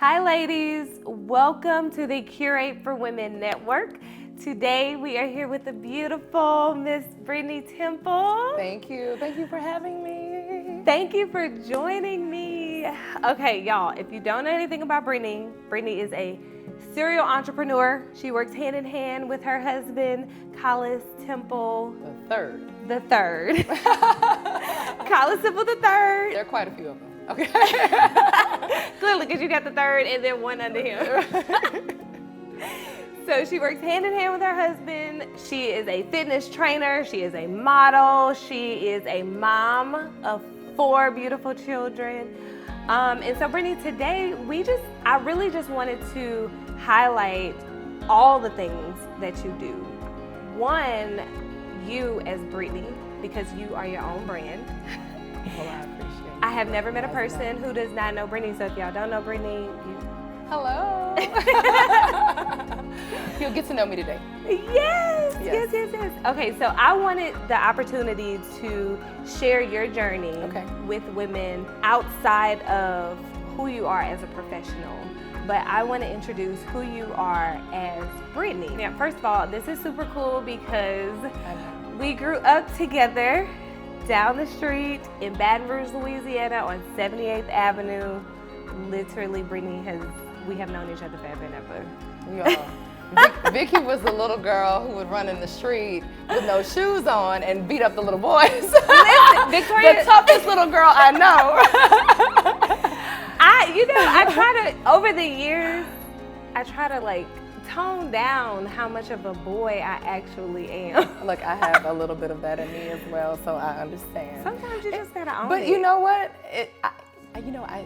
Hi ladies, welcome to the Curate for Women Network. Today we are here with the beautiful Miss Britney Temple. Thank you for having me. Thank you for joining me. Okay, y'all, if you don't know anything about Brittany, Brittany is a serial entrepreneur. She works hand in hand with her husband, Collis Temple. The third. Collis Temple the third. There are quite a few of them. Okay. Clearly, because you got the third and then one under him. So she works hand in hand with her husband. She is a fitness trainer. She is a model. She is a mom of 4 beautiful children. And so, Brittany, today I really just wanted to highlight all the things that you do. One, you as Brittany, because you are your own brand. Well, I appreciate it. I have never met a person who does not know Brittany. So if y'all don't know Brittany, Hello. You'll get to know me today. Yes. Okay, so I wanted the opportunity to share your journey with women outside of who you are as a professional. But I want to introduce who you are as Brittany. Now, first of all, this is super cool because we grew up together down the street in Baton Rouge, Louisiana on 78th Avenue. Literally, we have known each other forever and ever. Yeah. Vicky was the little girl who would run in the street with no shoes on and beat up the little boys. Listen, Victoria, the toughest little girl I know. I try to, over the years, tone down how much of a boy I actually am. Look, I have a little bit of that in me as well, so I understand. Sometimes you just gotta own it. But you know what? I,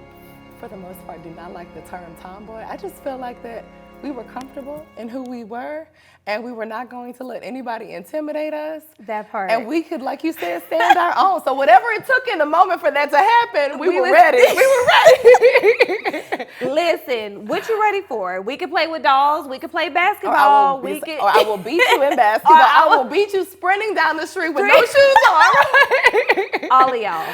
for the most part, do not like the term tomboy. I just feel like that we were comfortable in who we were, and we were not going to let anybody intimidate us. That part. And we could, like you said, stand our own. So whatever it took in the moment for that to happen, we were ready. We were ready. Listen, what you ready for? We could play with dolls. We could play basketball. Or I will beat you in basketball. I will beat you sprinting down the street with no shoes on. Right? All of y'all.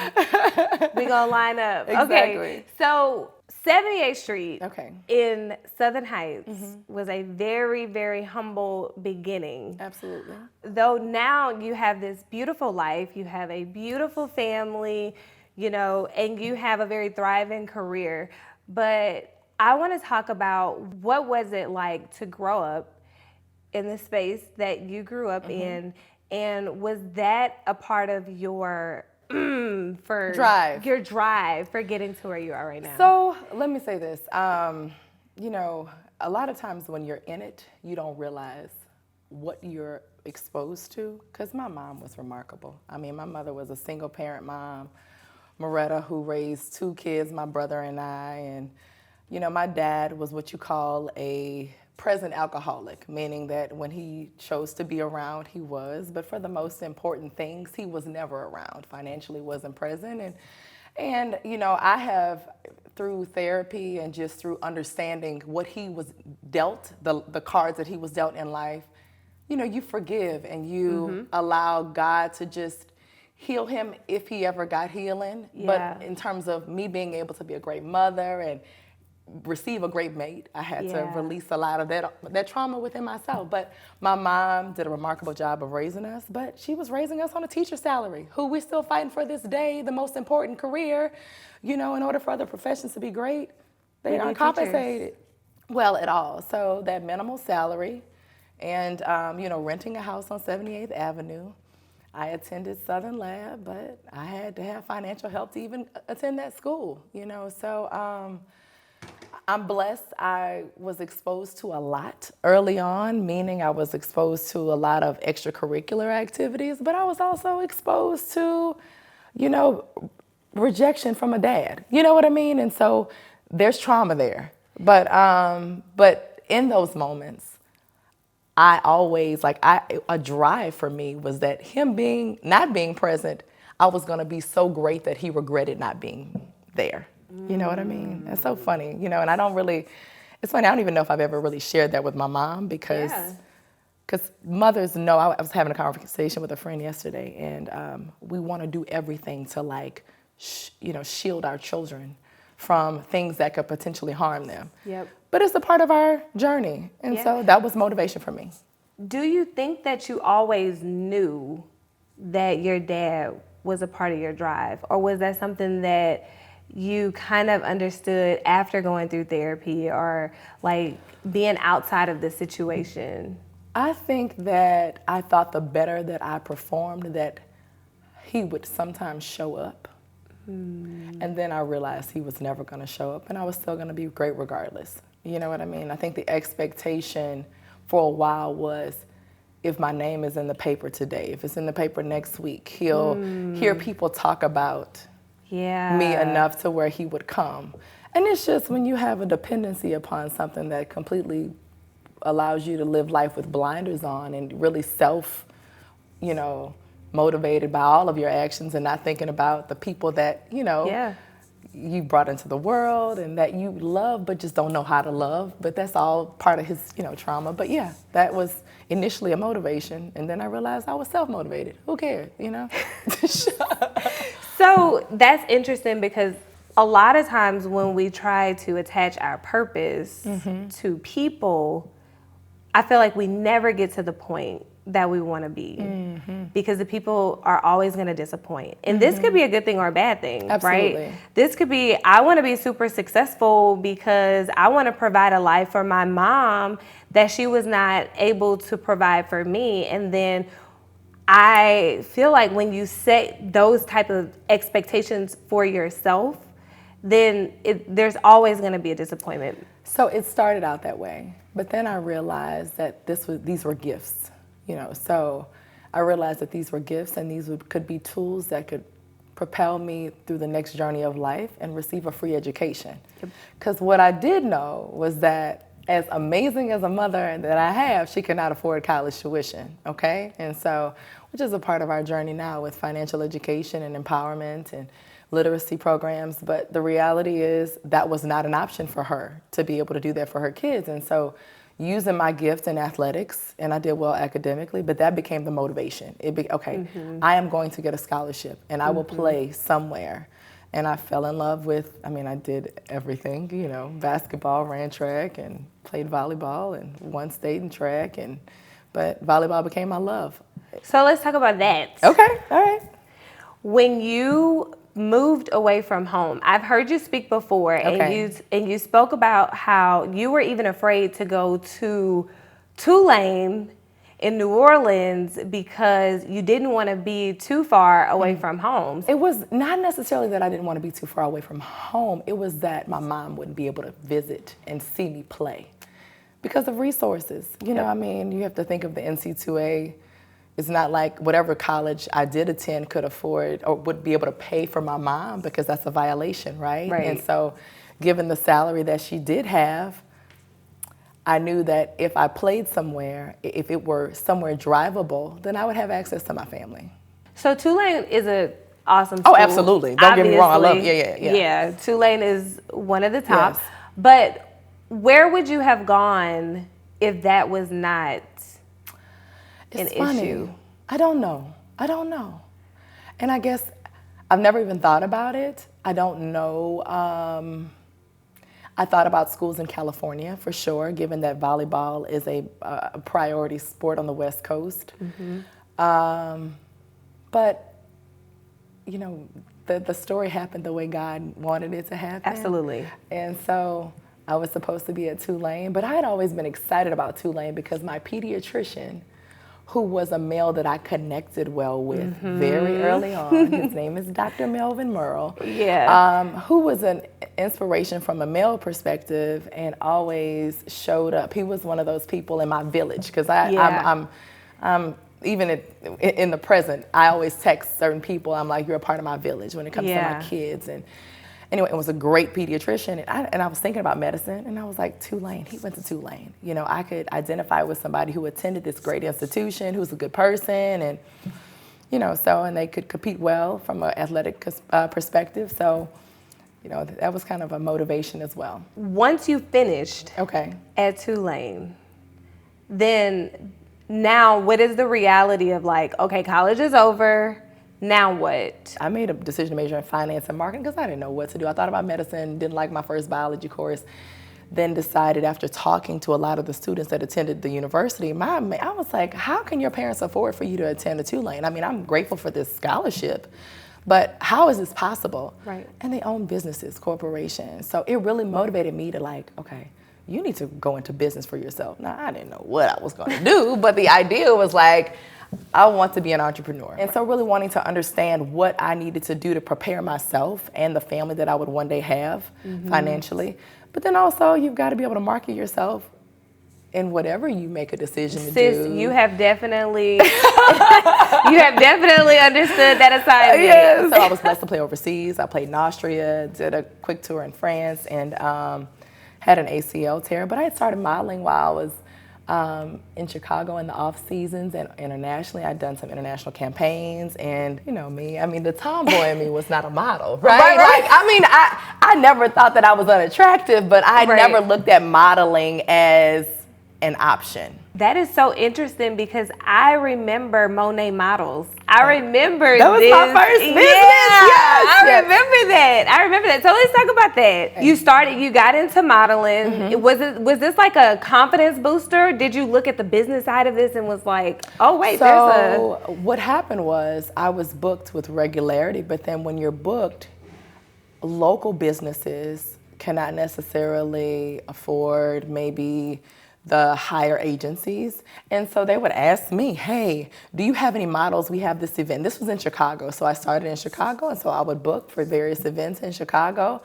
We gonna line up. Exactly. Okay. So 78th Street in Southern Heights was a very, very humble beginning. Absolutely. Though now you have this beautiful life, you have a beautiful family, and you have a very thriving career. But I want to talk about what was it like to grow up in the space that you grew up in, and was that a part of your drive for getting to where you are right now? So let me say this. A lot of times when you're in it, you don't realize what you're exposed to. Because my mom was remarkable. I mean, my mother was a single parent mom, Moretta, who raised 2 kids, my brother and I. And, my dad was what you call a present alcoholic, meaning that when he chose to be around, he was. But for the most important things, he was never around. Financially wasn't present. And I have, through therapy and just through understanding what he was dealt, the cards that he was dealt in life, you forgive and you allow God to just heal him if he ever got healing. Yeah. But in terms of me being able to be a great mother and receive a great mate, I had to release a lot of that trauma within myself. But my mom did a remarkable job of raising us, but she was raising us on a teacher salary, who we're still fighting for this day, the most important career. In order for other professions to be great, they aren't compensated well at all. So that minimal salary and, renting a house on 78th Avenue. I attended Southern Lab, but I had to have financial help to even attend that school, So I'm blessed. I was exposed to a lot early on, meaning I was exposed to a lot of extracurricular activities, but I was also exposed to, rejection from a dad. You know what I mean? And so there's trauma there. But in those moments, I always, a drive for me was that him not being present, I was going to be so great that he regretted not being there. You know what I mean? It's so funny, and I don't really, it's funny, I don't even know if I've ever really shared that with my mom because mothers know. I was having a conversation with a friend yesterday, and we want to do everything to shield our children from things that could potentially harm them. Yep. But it's a part of our journey. And so that was motivation for me. Do you think that you always knew that your dad was a part of your drive? Or was that something that you kind of understood after going through therapy or like being outside of the situation? I think that I thought the better that I performed, that he would sometimes show up. And then I realized he was never going to show up, and I was still going to be great regardless. You know what I mean? I think the expectation for a while was, if my name is in the paper today, if it's in the paper next week, he'll hear people talk about me enough to where he would come. And it's just when you have a dependency upon something that completely allows you to live life with blinders on and really motivated by all of your actions and not thinking about the people that, you brought into the world and that you love but just don't know how to love. But that's all part of his, trauma. But yeah, that was initially a motivation. And then I realized I was self-motivated. Who cared, So that's interesting because a lot of times when we try to attach our purpose to people, I feel like we never get to the point that we want to be because the people are always going to disappoint. And this could be a good thing or a bad thing, Absolutely. right? This could be, I want to be super successful because I want to provide a life for my mom that she was not able to provide for me. And then I feel like when you set those type of expectations for yourself, then there's always going to be a disappointment. So it started out that way, but then I realized that these were gifts, So I realized that these were gifts, and these could be tools that could propel me through the next journey of life and receive a free education. Because what I did know was that as amazing as a mother that I have, she cannot afford college tuition, okay? And so, which is a part of our journey now with financial education and empowerment and literacy programs, but the reality is that was not an option for her to be able to do that for her kids. And so using my gift in athletics, and I did well academically, but that became the motivation. I am going to get a scholarship and I will play somewhere. And I fell in love with, I did everything, basketball, ran track and played volleyball and won state in track, but volleyball became my love. So let's talk about that. Okay, all right. When you moved away from home, I've heard you speak before, and you spoke about how you were even afraid to go to Tulane in New Orleans because you didn't want to be too far away from home. It was not necessarily that I didn't want to be too far away from home. It was that my mom wouldn't be able to visit and see me play because of resources. You have to think of the NC2A. It's not like whatever college I did attend could afford or would be able to pay for my mom, because that's a violation, right? And so given the salary that she did have, I knew that if I played somewhere, if it were somewhere drivable, then I would have access to my family. So Tulane is an awesome school. Oh, absolutely. Don't get me wrong. I love it. Yeah, Tulane is one of the top. Yes. But where would you have gone if that was not an issue? I don't know. And I guess I've never even thought about it. I don't know. I thought about schools in California for sure, given that volleyball is a priority sport on the West Coast. But, the story happened the way God wanted it to happen. Absolutely. And so I was supposed to be at Tulane, but I had always been excited about Tulane because my pediatrician, who was a male that I connected well with very early on. His name is Dr. Melvin Merle. Who was an inspiration from a male perspective and always showed up. He was one of those people in my village, because I'm even in the present, I always text certain people, I'm like, you're a part of my village when it comes to my kids. And anyway, it was a great pediatrician, and I was thinking about medicine, and I was like, Tulane, he went to Tulane. I could identify with somebody who attended this great institution, who's a good person, and, and they could compete well from an athletic perspective. So, that was kind of a motivation as well. Once you finished at Tulane, then now what is the reality of college is over, Now what? I made a decision to major in finance and marketing because I didn't know what to do. I thought about medicine, didn't like my first biology course. Then decided after talking to a lot of the students that attended the university, I was like, how can your parents afford for you to attend a Tulane? I mean, I'm grateful for this scholarship, but how is this possible? Right. And they own businesses, corporations. So it really motivated me to like, okay, you need to go into business for yourself. Now, I didn't know what I was gonna do, but the idea was like, I want to be an entrepreneur. And so really wanting to understand what I needed to do to prepare myself and the family that I would one day have financially. But then also, you've got to be able to market yourself in whatever you make a decision to do. You have definitely, understood that assignment. Yes. So I was blessed to play overseas. I played in Austria, did a quick tour in France, and had an ACL tear. But I had started modeling while I was in Chicago in the off seasons and internationally. I'd done some international campaigns, and you know me, I mean, the tomboy in me was not a model, right? Like, I mean, I never thought that I was unattractive, but I never looked at modeling as an option. That is so interesting because I remember Monet Models. I remember that was my first business. I remember that. So let's talk about that. You got into modeling. Was this like a confidence booster? Did you look at the business side of this and was like, oh wait, what happened was I was booked with regularity, but then when you're booked, local businesses cannot necessarily afford maybe the higher agencies. And so they would ask me, hey, do you have any models? We have this event. This was in Chicago. So I started in Chicago, and so I would book for various events in Chicago.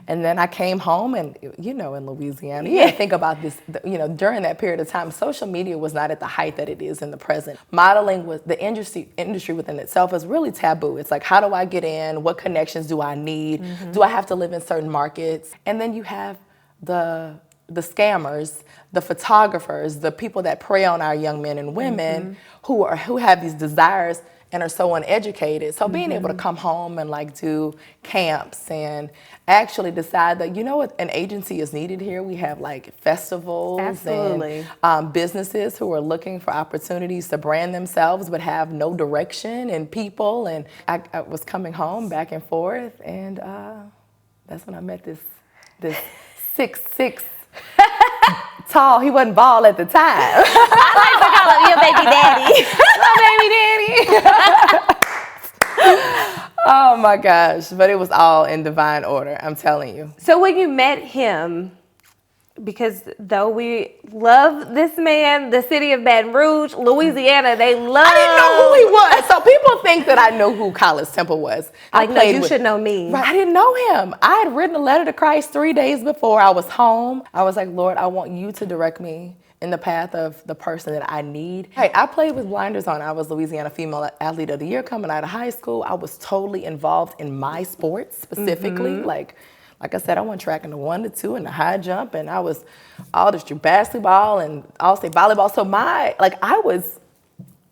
And then I came home, and you know, in Louisiana, you think about this, you know, during that period of time, social media was not at the height that it is in the present. Modeling was, the industry within itself was really taboo. It's like, how do I get in? What connections do I need? Do I have to live in certain markets? And then you have the scammers, the photographers, the people that prey on our young men and women who have these desires and are so uneducated. So being able to come home and like do camps and actually decide that, you know what, an agency is needed here. We have like festivals and businesses who are looking for opportunities to brand themselves but have no direction and people. And I was coming home back and forth, and that's when I met this 6'6" tall. He wasn't bald at the time. I like to call him your baby daddy. My baby daddy. Oh my gosh, but it was all in divine order, I'm telling you. So when you met him, because though we love this man, the city of Baton Rouge, Louisiana, they love. I didn't know who he was. So people think that I know who Curate Temple was. Like, no, you should know me. Right, I didn't know him. I had written a letter to Christ 3 days before I was home. I was like, Lord, I want you to direct me in the path of the person that I need. Hey, I played with blinders on. I was Louisiana Female Athlete of the Year coming out of high school. I was totally involved in my sports specifically. Like I said, I went track in the 1 to 2 and the high jump, and I was all district basketball and all state volleyball. So I was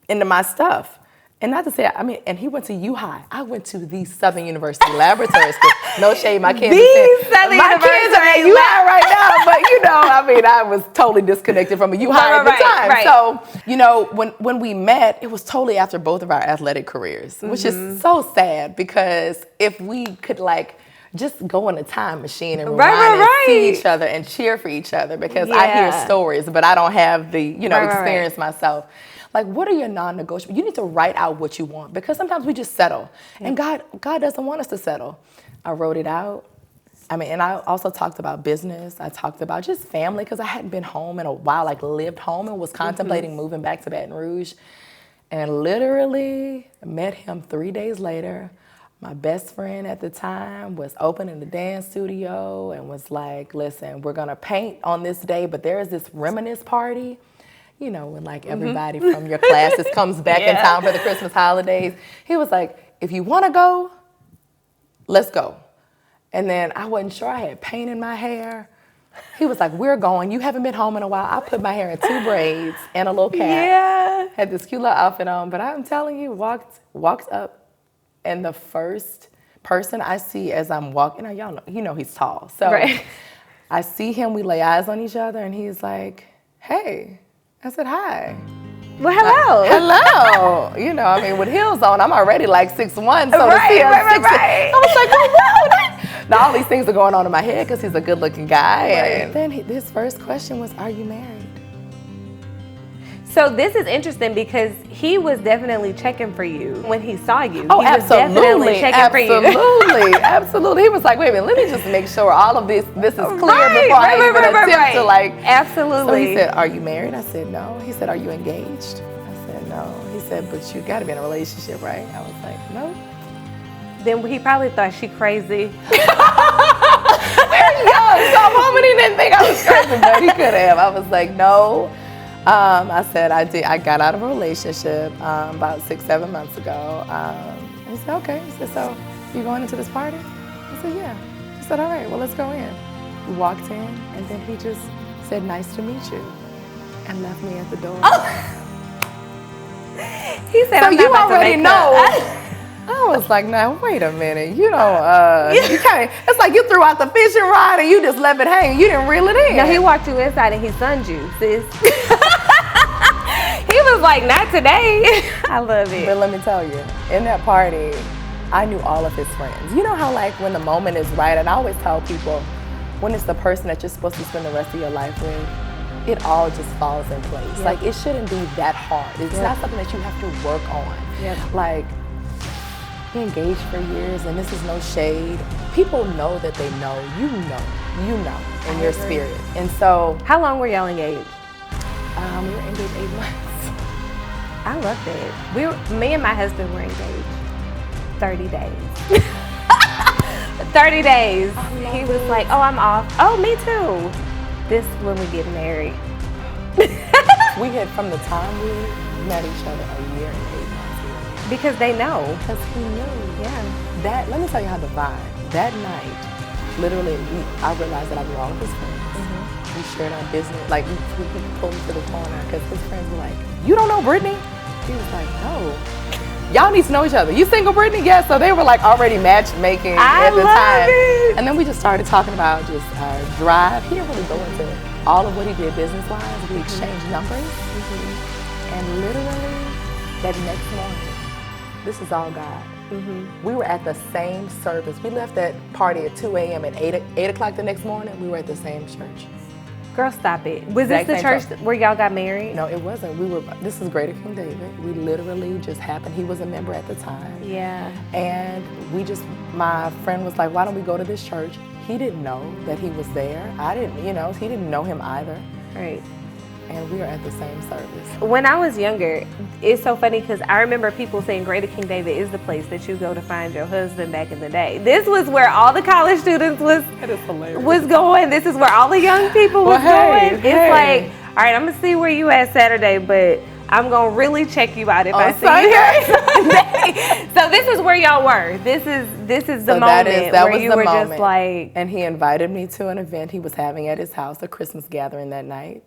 into my stuff. And not to say, I mean, and he went to U-High. I went to the Southern University Laboratory School. No shade, my kids. My kids are at U-High right now, but you know, I mean, I was totally disconnected from a U-High at the time. Right. So, you know, when we met, it was totally after both of our athletic careers, which is so sad, because if we could like just go in a time machine and rewind and see each other and cheer for each other, because I hear stories, but I don't have the, you know, experience myself. Like, what are your non-negotiables? You need to write out what you want, because sometimes we just settle. And God doesn't want us to settle. I wrote it out. I mean, and I also talked about business. I talked about just family, because I hadn't been home in a while, like lived home, and was contemplating moving back to Baton Rouge. And literally met him 3 days later. My best friend at the time was opening the dance studio and was like, listen, we're gonna paint on this day, but there is this reminisce party. You know, when like everybody from your classes comes back in town for the Christmas holidays. He was like, if you want to go, let's go. And then I wasn't sure. I had paint in my hair. He was like, we're going. You haven't been home in a while. I put my hair in 2 braids and a little cap. Yeah. Had this cute little outfit on. But I'm telling you, walked up, and the first person I see as I'm walking, now y'all know, you know he's tall. So I see him, we lay eyes on each other, and he's like, hey. I said, hi. Well, hello. Hello. You know, I mean, with heels on, I'm already like 6'1", so Right, to see him right. I was like, oh, wow. Now all these things are going on in my head because he's a good-looking guy. Right. And then his first question was, are you married? So this is interesting because he was definitely checking for you when he saw you. Oh, he was definitely checking for you. Absolutely. He was like, wait a minute, let me just make sure all of this is clear before I even attempt to like. Absolutely. So he said, are you married? I said, no. He said, are you engaged? I said, no. He said, but you got to be in a relationship, right? I was like, no. Then he probably thought she crazy. Very young, so I'm hoping he didn't think I was crazy, but he could have. I was like, no. I said I got out of a relationship about 6-7 months ago. He said, okay. He said, so you going into this party? I said, yeah. He said, all right, well, let's go in. We walked in, and then he just said, nice to meet you, and left me at the door. Oh. He said, so I'm you not about already to make know. I was like, now, wait a minute. You know, you kinda, it's like you threw out the fishing rod and you just left it hanging. You didn't reel it in. No, he walked you inside and he sunned you, sis. He was like, not today. I love it. But let me tell you, in that party, I knew all of his friends. You know how like when the moment is right, and I always tell people, when it's the person that you're supposed to spend the rest of your life with, it all just falls in place. Yep. Like it shouldn't be that hard. It's not something that you have to work on. Yep. Like, we engaged for years, and this is no shade. People know that they know, you know in your spirit. And so. How long were y'all engaged? We were engaged 8 months. I loved it. Me and my husband were engaged 30 days. 30 days. He was like, oh, I'm off. Oh, me too. This is when we get married. We had, from the time we met each other, a year and 8 months. Because they know. Because he knew. Yeah. Let me tell you how divine. That night, literally, I realized that I knew all of his friends. Mm-hmm. We shared our business. Like, we pulled him to the corner because his friends were like, you don't know Brittany? He was like, no. Y'all need to know each other. You single, Brittany? Yeah. So they were like already matchmaking at the time. It. And then we just started talking about just our drive. He didn't really go into all of what he did business-wise. We exchanged numbers. Mm-hmm. And literally, that next morning, this is all God. Mm-hmm. We were at the same service. We left that party at 2 a.m. At 8 o'clock the next morning, we were at the same church. Girl, stop it. Was this the church where y'all got married? No, it wasn't. This is Greater King David. We literally just happened. He was a member at the time. Yeah. And my friend was like, why don't we go to this church? He didn't know that he was there. I didn't, he didn't know him either. Right. And we were at the same service. When I was younger, it's so funny because I remember people saying Greater King David is the place that you go to find your husband back in the day. This was where all the college students was going. This is where all the young people was going. It's like, all right, I'm going to see where you at Saturday, but I'm going to really check you out if I see you here Sunday. So this is where y'all were. This is the moment where you were just like. And he invited me to an event he was having at his house, a Christmas gathering that night.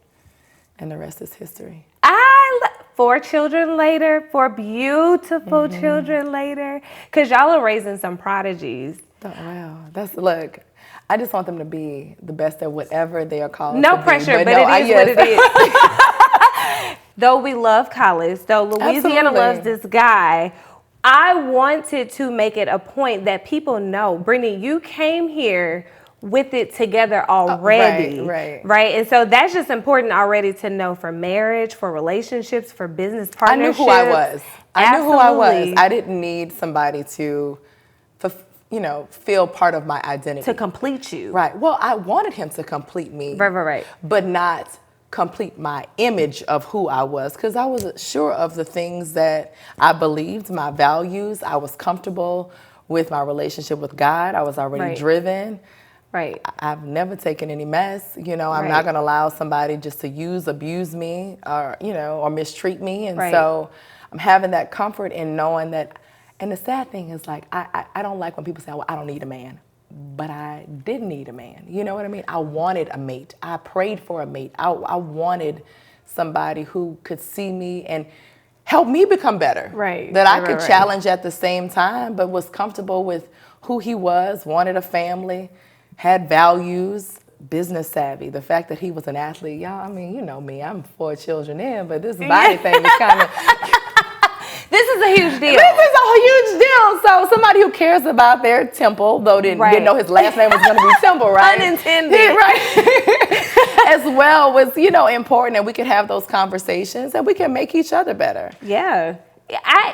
And the rest is history. 4 children later, 4 beautiful children later. Because y'all are raising some prodigies. Oh, wow. Look, I just want them to be the best at whatever they are called No pressure, but it is what it is. Though we love Collis, though Louisiana loves this guy, I wanted to make it a point that people know, Brittany, you came here with it together already. Right. And so that's just important already to know for marriage, for relationships, for business partnerships. I knew who I was. I knew who I was. I didn't need somebody to, feel part of my identity. To complete you. Right. Well, I wanted him to complete me. Right. But not complete my image of who I was, because I wasn't sure of the things that I believed, my values. I was comfortable with my relationship with God. I was already driven. Right. I've never taken any mess. I'm not going to allow somebody just to abuse me, or mistreat me. And so I'm having that comfort in knowing that. And the sad thing is, like, I don't like when people say, well, I don't need a man. But I did need a man. You know what I mean? I wanted a mate. I prayed for a mate. I wanted somebody who could see me and help me become better. That I could challenge at the same time, but was comfortable with who he was, wanted a family, had values, business savvy. The fact that he was an athlete, y'all, I mean, you know me, I'm 4 children in, but this body thing is kind of... This is a huge deal. This is a huge deal. So somebody who cares about their Temple, though didn't know his last name was going to be Temple, right? Unintended. Right. As well was, you know, important, and we could have those conversations and we can make each other better. Yeah.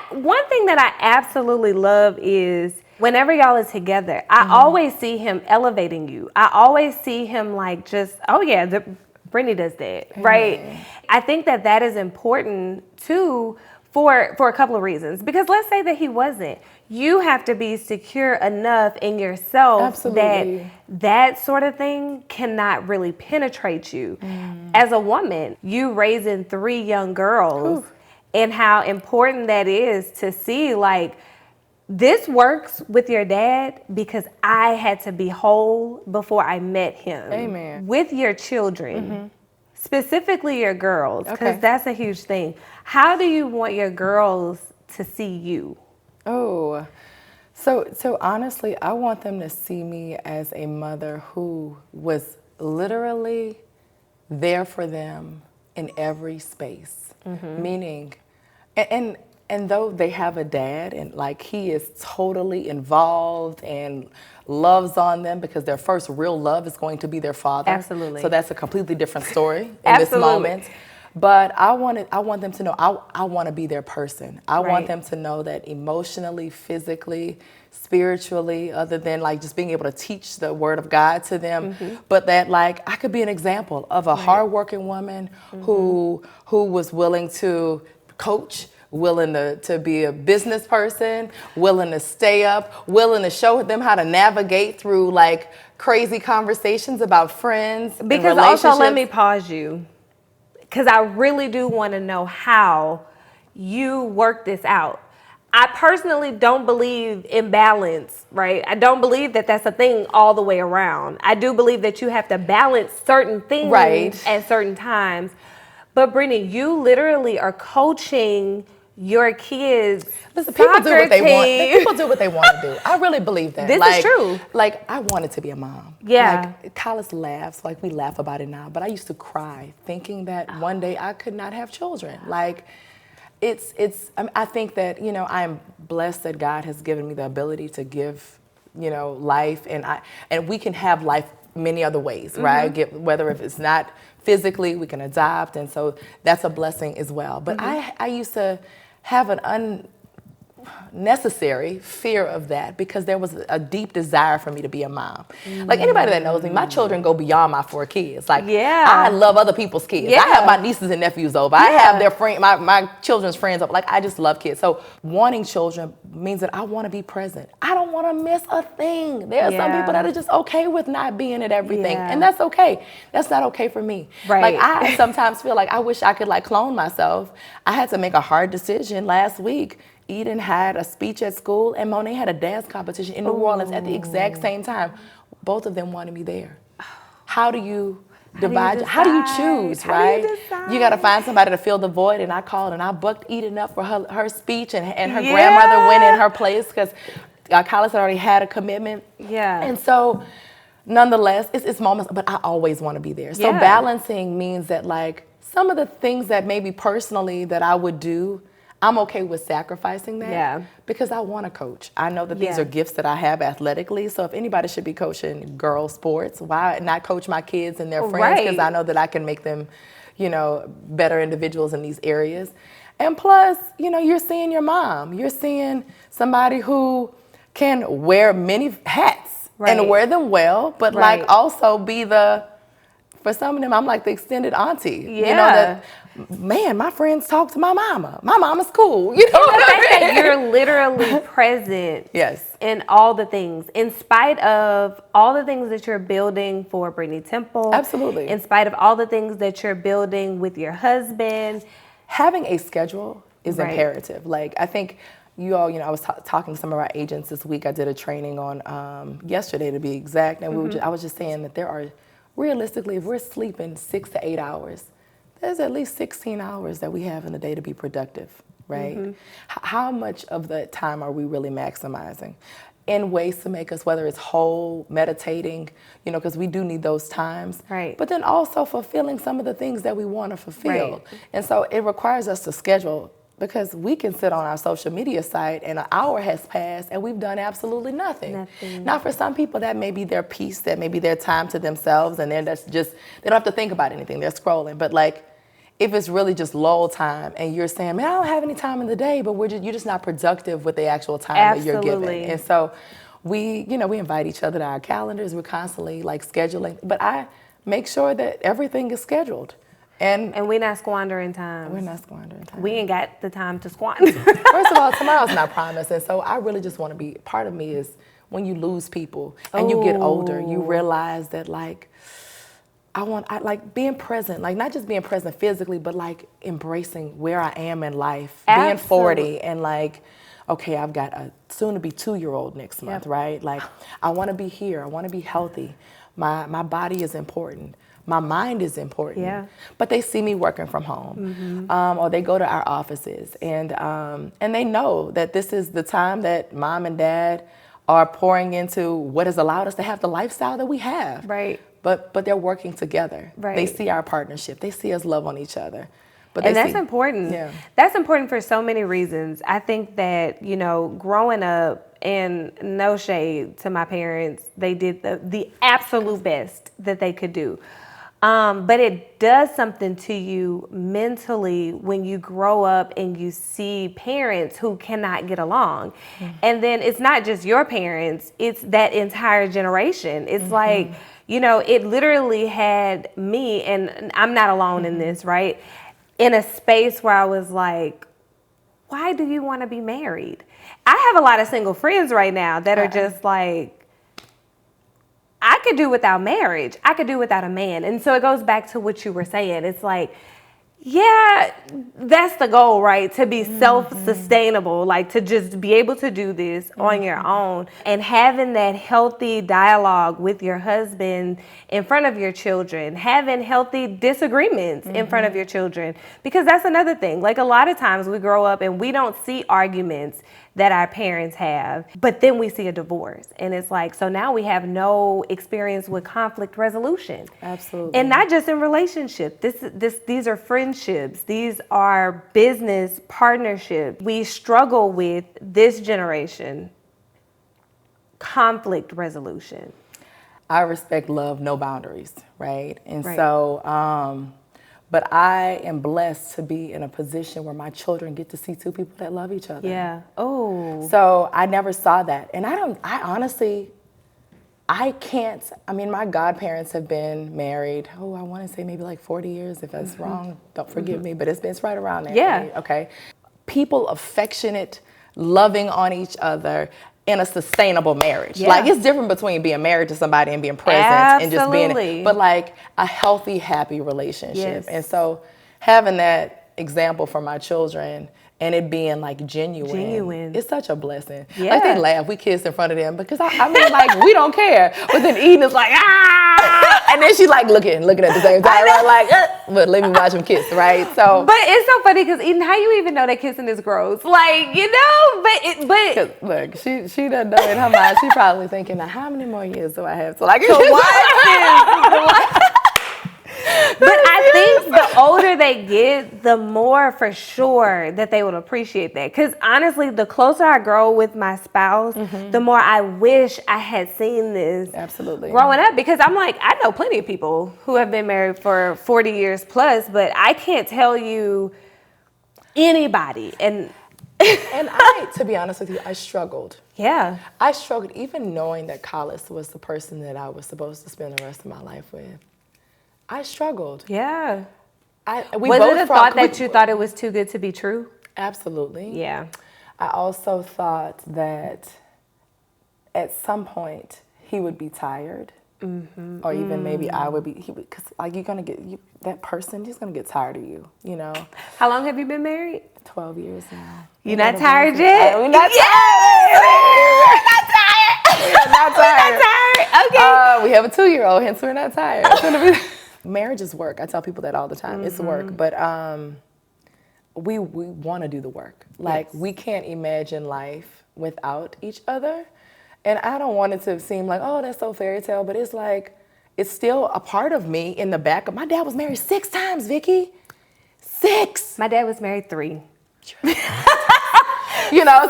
One thing that I absolutely love is whenever y'all are together, I always see him elevating you. I always see him like just, oh yeah, Brittany does that, right? I think that is important too for a couple of reasons. Because let's say that he wasn't. You have to be secure enough in yourself that sort of thing cannot really penetrate you. As a woman, you raising 3 young girls, and how important that is to see, like, this works with your dad because I had to be whole before I met him. Amen. With your children, specifically your girls, because that's a huge thing. How do you want your girls to see you? Oh, so honestly, I want them to see me as a mother who was literally there for them in every space. Meaning, and though they have a dad and like he is totally involved and loves on them, because their first real love is going to be their father. Absolutely. So that's a completely different story in this moment. But I want them to know I want to be their person. I want them to know that emotionally, physically, spiritually, other than like just being able to teach the word of God to them, but that like I could be an example of a hardworking woman who was willing to coach, willing to be a business person, willing to stay up, willing to show them how to navigate through like crazy conversations about friends. Because also, let me pause you, because I really do want to know how you work this out. I personally don't believe in balance, right? I don't believe that that's a thing all the way around. I do believe that you have to balance certain things at certain times. But Brittany, you literally are coaching your kids. Listen, people do what they want. People do what they want to do. I really believe that. This is true. Like, I wanted to be a mom. Yeah. Like, Collis laughs. Like, we laugh about it now. But I used to cry thinking that one day I could not have children. Like, I think that, you know, I'm blessed that God has given me the ability to give, you know, life. And we can have life many other ways, right? Whether if it's not physically, we can adopt. And so that's a blessing as well. But I used to have an unnecessary fear of that because there was a deep desire for me to be a mom. Like anybody that knows me, my children go beyond my 4 kids. Like I love other people's kids. I have my nieces and nephews over. I have their my children's friends over. Like I just love kids. So wanting children means that I want to be present. I don't want to miss a thing. There are some people that are just okay with not being at everything. And that's okay. That's not okay for me. Like I sometimes feel like I wish I could like clone myself. I had to make a hard decision last week. Eden had a speech at school, and Monet had a dance competition in New Orleans at the exact same time. Both of them wanted me there. How do you divide? How do you choose, right? You got to find somebody to fill the void, and I called, and I booked Eden up for her speech, and her grandmother went in her place because Collis had already had a commitment. And so, nonetheless, it's moments, but I always want to be there. So balancing means that, like, some of the things that maybe personally that I would do, I'm okay with sacrificing that because I want to coach. I know that these are gifts that I have athletically. So if anybody should be coaching girl sports, why not coach my kids and their friends? Because I know that I can make them, you know, better individuals in these areas. And plus, you know, you're seeing your mom. You're seeing somebody who can wear many hats and wear them well, but like also be for some of them, I'm like the extended auntie. You know, that, man, my friends talk to my mama. My mama's cool. You know what I mean? That you're literally present in all the things, in spite of all the things that you're building for Britney Temple. Absolutely. In spite of all the things that you're building with your husband. Having a schedule is imperative. Like, I think you all, you know, I was talking to some of our agents this week. I did a training on yesterday to be exact. And I was just saying that there are, realistically, if we're sleeping 6 to 8 hours, there's at least 16 hours that we have in the day to be productive, right? How much of that time are we really maximizing? in ways to make us, whether it's whole, meditating, because we do need those times. Right. But then also fulfilling some of the things that we want to fulfill. Right. And so it requires us to schedule, because we can sit on our social media site and an hour has passed and we've done absolutely nothing. Now, for some people, that may be their peace, that may be their time to themselves, and then that's just, they don't have to think about anything, they're scrolling. But like, if it's really just lull time and you're saying, man, I don't have any time in the day, but you're just not productive with the actual time that you're given. And so we invite each other to our calendars. We're constantly like scheduling, but I make sure that everything is scheduled. And we're not squandering time. We're not squandering time. We ain't got the time to squander. First of all, tomorrow's not promised. And so I really just want to be, part of me is when you lose people and you get older, you realize that like, I like being present, like not just being present physically, but like embracing where I am in life, being 40 and like, okay, I've got a soon to be 2-year-old next month, right? Like I want to be here. I want to be healthy. My body is important. My mind is important. Yeah. But they see me working from home, or they go to our offices, and they know that this is the time that mom and dad are pouring into what has allowed us to have the lifestyle that we have. Right. But they're working together. Right. They see our partnership. They see us love on each other. And that's important. Yeah. That's important for so many reasons. I think that, growing up, and no shade to my parents, they did the absolute best that they could do. But it does something to you mentally when you grow up and you see parents who cannot get along. Mm-hmm. And then it's not just your parents, it's that entire generation. It's like, it literally had me, and I'm not alone in this, right? In a space where I was like, why do you want to be married? I have a lot of single friends right now that are just like, I could do without marriage. I could do without a man. And so it goes back to what you were saying. It's like, yeah, that's the goal, right? To be self-sustainable, like to just be able to do this on your own, and having that healthy dialogue with your husband in front of your children, having healthy disagreements in front of your children, because that's another thing. Like a lot of times we grow up and we don't see arguments that our parents have, but then we see a divorce, and it's like, so now we have no experience with conflict resolution. Absolutely. And not just in relationship. These are friendships. These are business partnerships. We struggle with this generation conflict resolution. I respect love, no boundaries, right? And so, but I am blessed to be in a position where my children get to see two people that love each other. Yeah. Oh. So I never saw that. And I honestly can't, my godparents have been married, I want to say maybe like 40 years. If that's wrong, don't forgive me, but it's right around there. Yeah. Right? Okay. People affectionate, loving on each other in a sustainable marriage. Yeah. Like it's different between being married to somebody and being present and just being, but like a healthy, happy relationship. Yes. And so having that example for my children and it being like genuine. It's such a blessing. Yeah. Like they laugh, we kiss in front of them because like we don't care. But then Eden is like, and then she's like looking at the same time. I'm like, but let me watch them kiss, right? So. But it's so funny because Eden, how you even know that kissing is gross? Like, but look, she doesn't know in her mind. She probably thinking, now how many more years do I have to watch this? But I think the older they get, the more for sure that they would appreciate that. Because honestly, the closer I grow with my spouse, the more I wish I had seen this growing up. Because I'm like, I know plenty of people who have been married for 40 years plus, but I can't tell you anybody. And to be honest with you, I struggled. Yeah. I struggled even knowing that Collis was the person that I was supposed to spend the rest of my life with. I struggled. Yeah. Was it a thought that you thought it was too good to be true? Absolutely. Yeah. I also thought that at some point he would be tired, or even maybe I would be. Because like you're gonna get that person. He's gonna get tired of you. How long have you been married? 12 years now. You're not tired yet? We're not tired. Okay. We have a 2-year-old, hence we're not tired. Marriage is work. I tell people that all the time. It's work, but we want to do the work. Like we can't imagine life without each other, And I don't want it to seem like, oh, that's so fairy tale, but it's like, it's still a part of me in the back of, my dad was married 6 times, Vicky. 6. My dad was married 3. You know,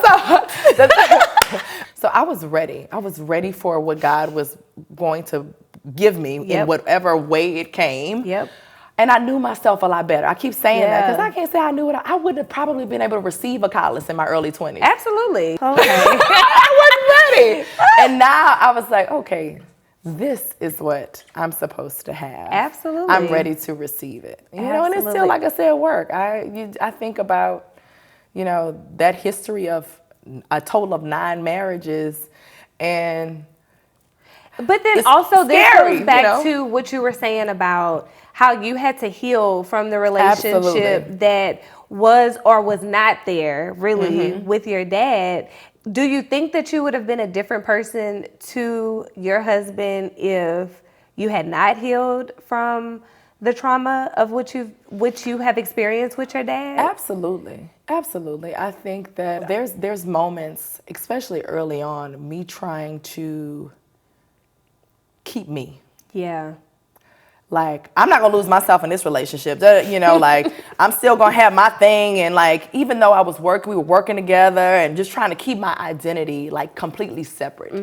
so I was ready. I was ready for what God was going to give me in whatever way it came. Yep. And I knew myself a lot better. I keep saying that because I can't say I knew it. I wouldn't have probably been able to receive a college in my early 20s. Absolutely. Okay. I wasn't ready. And now I was like, okay, this is what I'm supposed to have. Absolutely. I'm ready to receive it. You know, and it's still, like I said, work. I think about, you know, that history of a total of 9 marriages, and but then also this goes back to what you were saying about how you had to heal from the relationship that was or was not there really with your dad. Do you think that you would have been a different person to your husband if you had not healed from the trauma of which you have experienced with your dad? Absolutely. Absolutely. I think that there's moments, especially early on, me trying to keep me. Yeah. Like, I'm not going to lose myself in this relationship. You know, like, I'm still going to have my thing. And, like, even though we were working together and just trying to keep my identity, like, completely separate.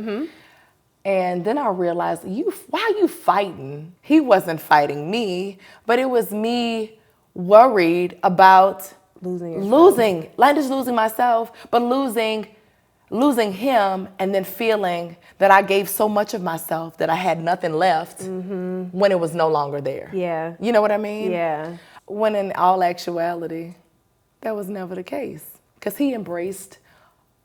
And then I realized, why are you fighting? He wasn't fighting me, but it was me worried about losing, not just losing myself, but losing him, and then feeling that I gave so much of myself that I had nothing left when it was no longer there. Yeah. You know what I mean? Yeah. When in all actuality, that was never the case. Because he embraced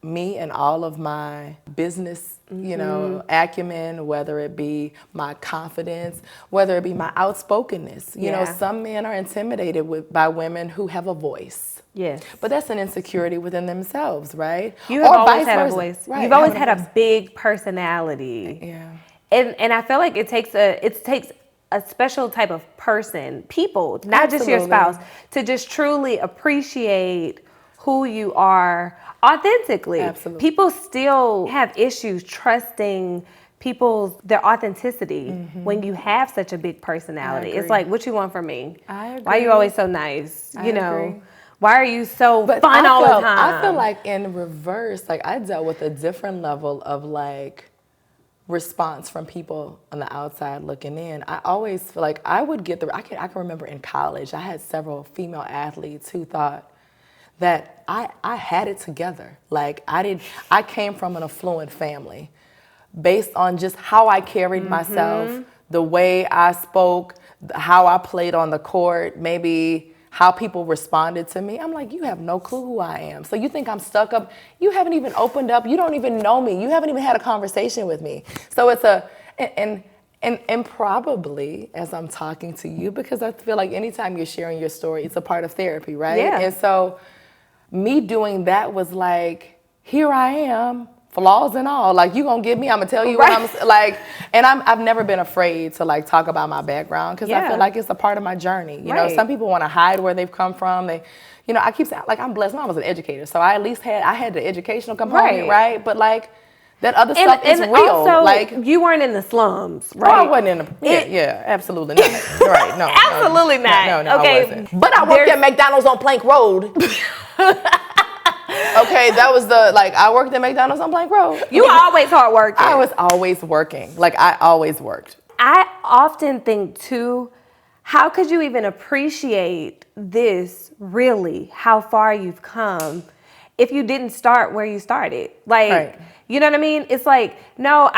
me and all of my business, you know, acumen, whether it be my confidence, whether it be my outspokenness. You know, some men are intimidated by women who have a voice. Yes. But that's an insecurity within themselves, right? You have always had a voice. Right. You've always had a big personality. Yeah. And I feel like it takes a special type of person, people, not just your spouse, to just truly appreciate who you are authentically. Absolutely. People still have issues trusting their authenticity when you have such a big personality. It's like, what you want from me? I agree. Why are you always so nice? I agree. Why are you so fun all the time? I feel like in reverse, like I dealt with a different level of like response from people on the outside looking in. I always feel like I would get I can remember in college, I had several female athletes who thought that I had it together. Like I came from an affluent family based on just how I carried myself, the way I spoke, how I played on the court, maybe how people responded to me. I'm like, you have no clue who I am. So you think I'm stuck up? You haven't even opened up. You don't even know me. You haven't even had a conversation with me. So it's and probably as I'm talking to you, because I feel like anytime you're sharing your story, it's a part of therapy, right? Yeah. And so me doing that was like, here I am, flaws and all. Like, you gonna get me, I'm gonna tell you what I'm like. And I've never been afraid to like talk about my background, because I feel like it's a part of my journey. You know, some people want to hide where they've come from. You know, I keep saying, like, I'm blessed. I was an educator, so I at least had the educational component, right? But like, that other stuff is real. Also, like, you weren't in the slums, right? Oh, I wasn't in the, absolutely not. Right, no. Absolutely not. No, okay. I wasn't. But I worked at McDonald's on Plank Road. Okay, that was I worked at McDonald's on Plank Road. You were always hard working. I was always working. Like, I always worked. I often think, too, how could you even appreciate this, really, how far you've come, if you didn't start where you started? Like, you know what I mean? It's like, no,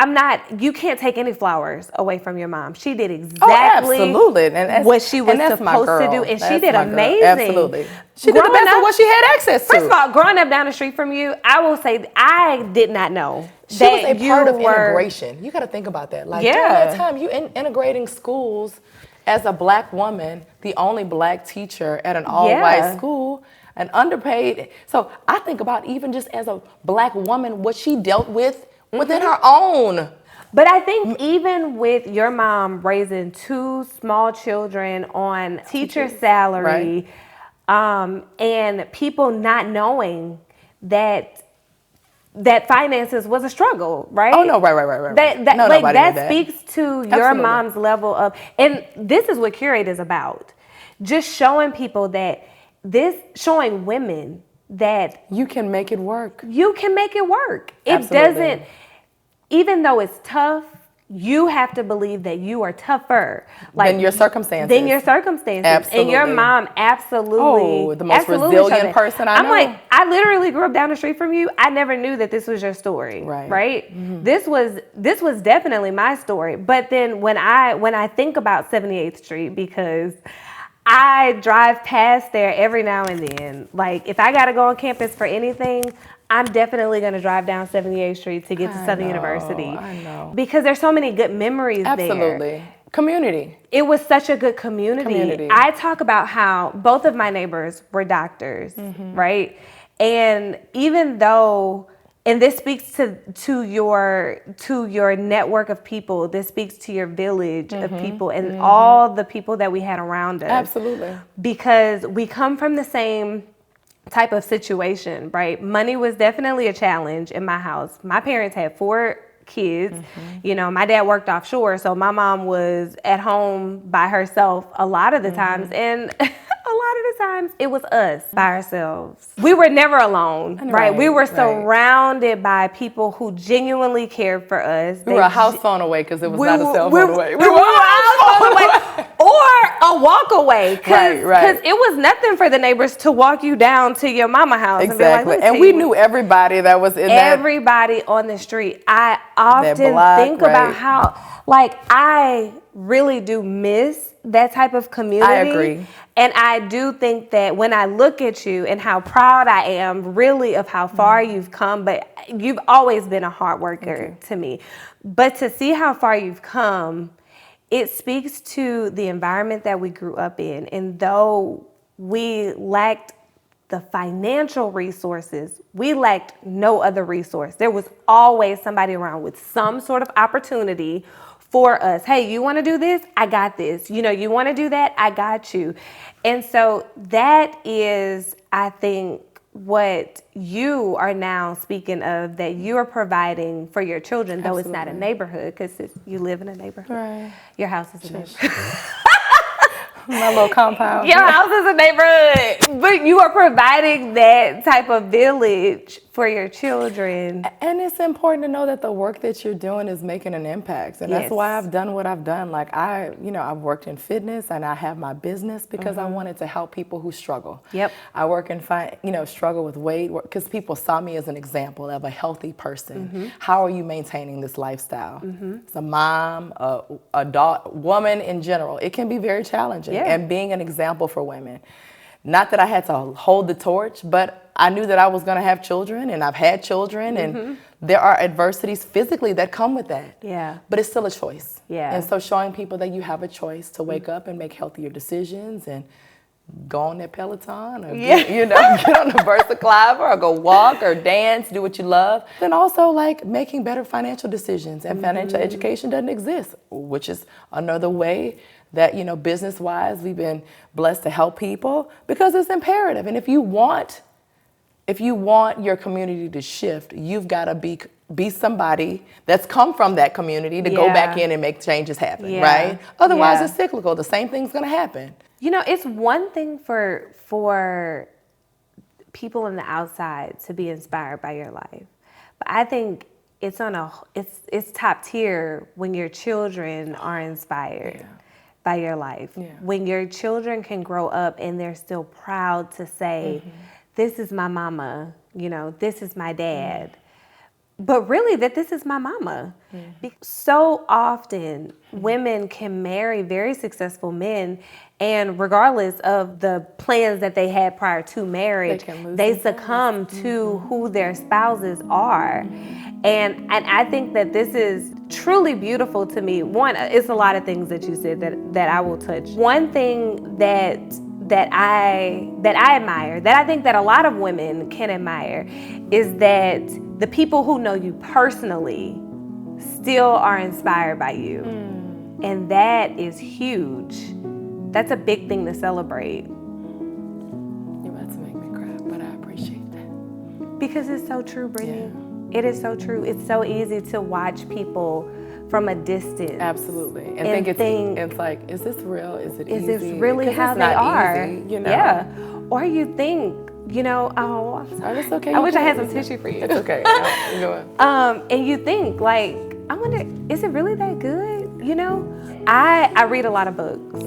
you can't take any flowers away from your mom. She did exactly what she was supposed to do, and she did amazing. Absolutely. She did the best of what she had access to. First of all, growing up down the street from you, I will say I did not know she was a part of integration. You got to think about that. Like, during that time, you integrating schools as a black woman, the only black teacher at an all-white school, an underpaid. So I think about, even just as a black woman, what she dealt with within her own. But I think even with your mom raising 2 small children on teacher salary, and people not knowing that that finances was a struggle, right? Oh no, right. That no, like nobody that knew that. speaks to your Absolutely. mom's level of, and this is what Curate is about. Just showing people showing women that you can make it work. You can make it work. It Absolutely. doesn't, even though it's tough, you have to believe that you are tougher than your circumstances. Absolutely. And your mom absolutely. The most resilient person I know. I'm like, I literally grew up down the street from you. I never knew that this was your story. Right? Mm-hmm. This was definitely my story. But then when I think about 78th Street, because I drive past there every now and then. Like, if I got to go on campus for anything, I'm definitely going to drive down 78th Street to get to Southern University. I know. Because there's so many good memories there. Absolutely. Community. It was such a good community. I talk about how both of my neighbors were doctors, right? And even though, and this speaks to your network of people, this speaks to your village of people and all the people that we had around us. Absolutely. Because we come from the same type of situation, right? Money was definitely a challenge in my house. My parents had 4 kids. You know, my dad worked offshore, so my mom was at home by herself a lot of the times, and a lot of the times it was us by ourselves. We were never alone, right? We were surrounded by people who genuinely cared for us. We were a house phone away, because it was not a cell phone away. We were a house phone away. Or a walk away, because it was nothing for the neighbors to walk you down to your mama house. Exactly, and we knew everybody that was in everybody on the street. I often think about how, like, I really do miss that type of community. I agree. And I do think that when I look at you and how proud I am really of how far you've come, but you've always been a hard worker to me. But to see how far you've come, it speaks to the environment that we grew up in. And though we lacked the financial resources, we lacked no other resource. There was always somebody around with some sort of opportunity for us. Hey, you want to do this? I got this. You know, you want to do that? I got you. And so that is, I think, what you are now speaking of, that you are providing for your children, though it's not a neighborhood, because you live in a neighborhood. Right. Your house is a neighborhood. My little compound. Your house is a neighborhood. But you are providing that type of village for your children. And it's important to know that the work that you're doing is making an impact. And that's why I've done what I've done. Like, I've worked in fitness, and I have my business because I wanted to help people who struggle. Yep. I work in, struggle with weight, because people saw me as an example of a healthy person. How are you maintaining this lifestyle? As a mom, a daughter, woman in general, it can be very challenging. And being an example for women. Not that I had to hold the torch, but I knew that I was going to have children, and I've had children, and there are adversities physically that come with that. Yeah. But it's still a choice. Yeah. And so showing people that you have a choice to wake up and make healthier decisions and go on that Peloton, or get on the VersaCliver, or go walk or dance, do what you love. Then also, like, making better financial decisions, and financial education doesn't exist, which is another way that, business-wise, we've been blessed to help people, because it's imperative. And if you want your community to shift, you've got to be somebody that's come from that community to go back in and make changes happen, right? Otherwise, it's cyclical. The same thing's going to happen. It's one thing for people on the outside to be inspired by your life, but I think it's top tier when your children are inspired by your life. When your children can grow up and they're still proud to say, this is my mama, this is my dad. But really, that this is my mama. So often, women can marry very successful men, and regardless of the plans that they had prior to marriage, they succumb to who their spouses are. And I think that this is truly beautiful to me. One, it's a lot of things that you said that I will touch. One thing that I admire, that I think that a lot of women can admire, is that the people who know you personally still are inspired by you. And that is huge. That's a big thing to celebrate. You're about to make me cry, but I appreciate that. Because it's so true, Brittany. It is so true. It's so easy to watch people from a distance. Absolutely. And think it's like, is this real? Is it easy? Is this really how they are? Easy, you know? Yeah. Or you think, you know, oh, I'm sorry. That's okay. I wish I had some tissue for you. It's okay. No, go ahead. And you think, like, I wonder, is it really that good? You know, I read a lot of books.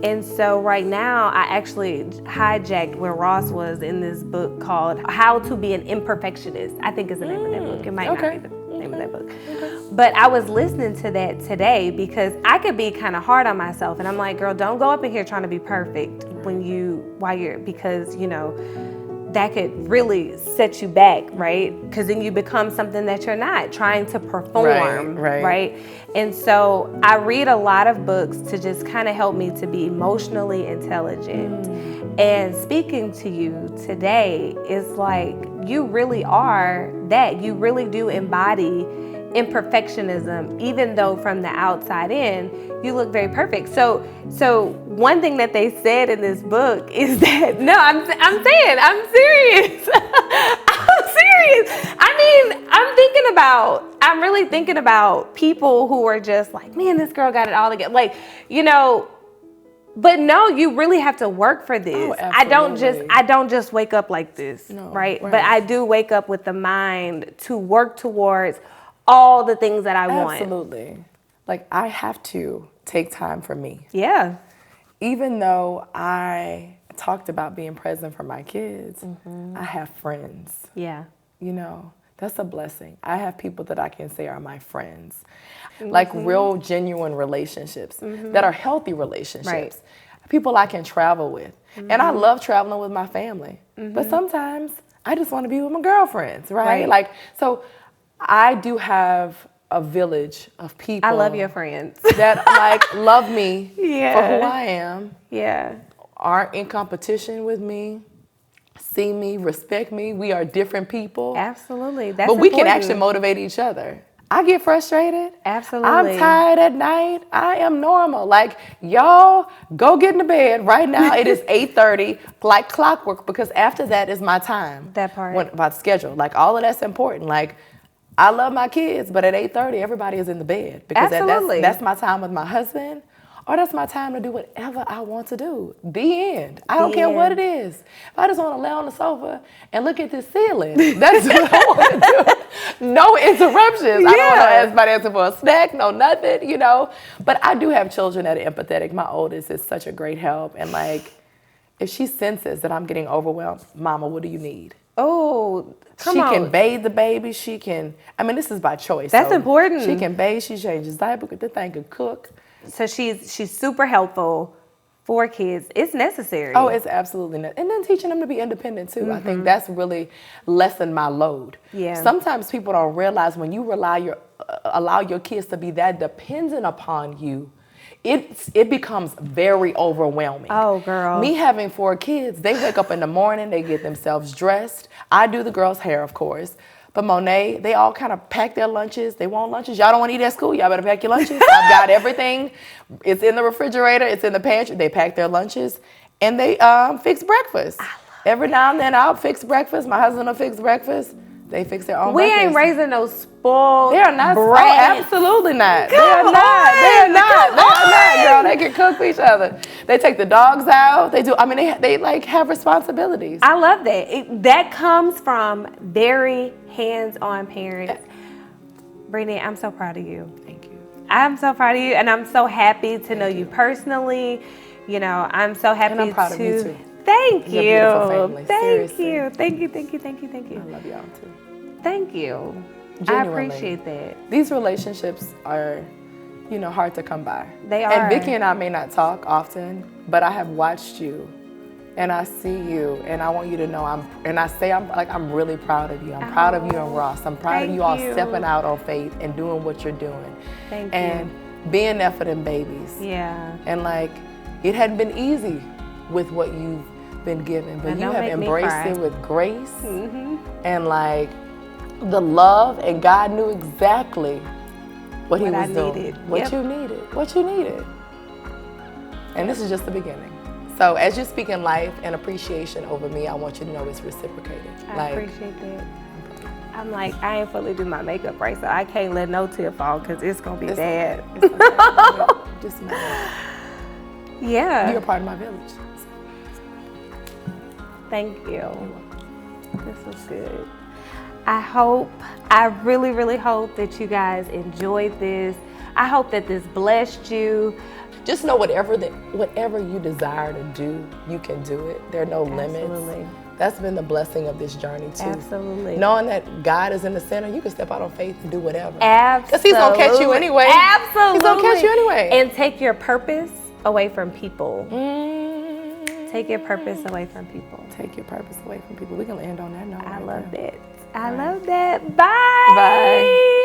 And so right now, I actually hijacked where Ross was in this book called How to Be an Imperfectionist. I think is the name of that book. It might not be the name of that book. But I was listening to that today because I could be kind of hard on myself. And I'm like, girl, don't go up in here trying to be perfect because, you know, that could really set you back, right? Because then you become something that you're not, trying to perform, right? And so I read a lot of books to just kind of help me to be emotionally intelligent. And speaking to you today is like, you really are that. You really do embody imperfectionism, even though from the outside in, you look very perfect. So one thing that they said in this book is that, no, I'm serious. I'm serious. I mean, I'm really thinking about people who are just like, man, this girl got it all together. Like, you know, but no, you really have to work for this. Oh, I don't just wake up like this, right? But I do wake up with the mind to work towards all the things that I want. Absolutely. Like, I have to take time for me. Yeah. Even though I talked about being present for my kids, I have friends. Yeah. You know, that's a blessing. I have people that I can say are my friends. Like real, genuine relationships that are healthy relationships. People I can travel with. And I love traveling with my family. But sometimes I just want to be with my girlfriends, right? Like, so I do have a village of people. I love your friends. That like love me for who I am. Yeah. Aren't in competition with me. See me, respect me. We are different people. Absolutely. That's But we can actually motivate each other. I get frustrated. Absolutely. I'm tired at night. I am normal. Like, y'all, go get into bed. Right now, it is 8:30, like clockwork, because after that is my time. That part. About schedule. Like, all of that's important. Like, I love my kids, but at 8:30, everybody is in the bed. Because that's my time with my husband. Or that's my time to do whatever I want to do. The end. I don't care what it is. If I just want to lay on the sofa and look at this ceiling, that's what I want to do. No interruptions. I don't want to ask somebody asking for a snack, no nothing, you know. But I do have children that are empathetic. My oldest is such a great help. And like, if she senses that I'm getting overwhelmed, Mama, what do you need? Oh, She can bathe the baby. She can, I mean, this is by choice. That's important. She can bathe. She changes diaper. The thing can cook. So she's super helpful for kids. It's necessary. Oh, it's absolutely necessary. And then teaching them to be independent too. I think that's really lessened my load. Yeah. Sometimes people don't realize when you allow your kids to be that dependent upon you, it becomes very overwhelming. Oh, girl. Me having 4 kids, they wake up in the morning, they get themselves dressed. I do the girls' hair, of course. But Monet, they all kind of pack their lunches. They want lunches. Y'all don't want to eat at school. Y'all better pack your lunches. I've got everything. It's in the refrigerator. It's in the pantry. They pack their lunches. And they fix breakfast. Every now and then I'll fix breakfast. My husband will fix breakfast. They fix their own breakfast. We ain't raising no spoiled They are not brats. Oh, absolutely not. They are not, girl. They can cook for each other. They take the dogs out. They do. I mean, they like have responsibilities. I love that. That comes from very hands-on parents. Brittany, I'm so proud of you. Thank you. I'm so proud of you, and I'm so happy to know you personally. You know, I'm so happy And I'm proud of you too. Thank you. You're a beautiful family. Thank Seriously. you. Thank you. I love y'all too. Thank you. Genuinely. I appreciate that. These relationships are, hard to come by. They are. And Vicky and I may not talk often, but I have watched you, and I see you, and I want you to know I'm really proud of you. I'm proud of you and Ross. I'm proud of you all stepping out on faith and doing what you're doing. Thank and you. Being there for them babies. Yeah. And it hadn't been easy with what you've been given, but you have embraced it with grace and the love, and God knew exactly what He was doing. What you needed. And this is just the beginning. So as you're speaking life and appreciation over me, I want you to know it's reciprocated. I appreciate that. I'm like, I ain't fully do my makeup right, so I can't let no tear fall because it's going to be bad. It's okay. Just matter. Yeah. You're a part of my village. Thank you. This was good. I really, really hope that you guys enjoyed this. I hope that this blessed you. Just know whatever you desire to do, you can do it. There are no Absolutely. limits. That's been the blessing of this journey too. Absolutely. Knowing that God is in the center, you can step out on faith and do whatever. Absolutely. Because He's gonna catch you anyway. Absolutely. He's gonna catch you anyway. And take your purpose away from people. Take your purpose away from people. Take your purpose away from people. We're gonna end on that note. I right love there. that. I love that. Bye. Bye.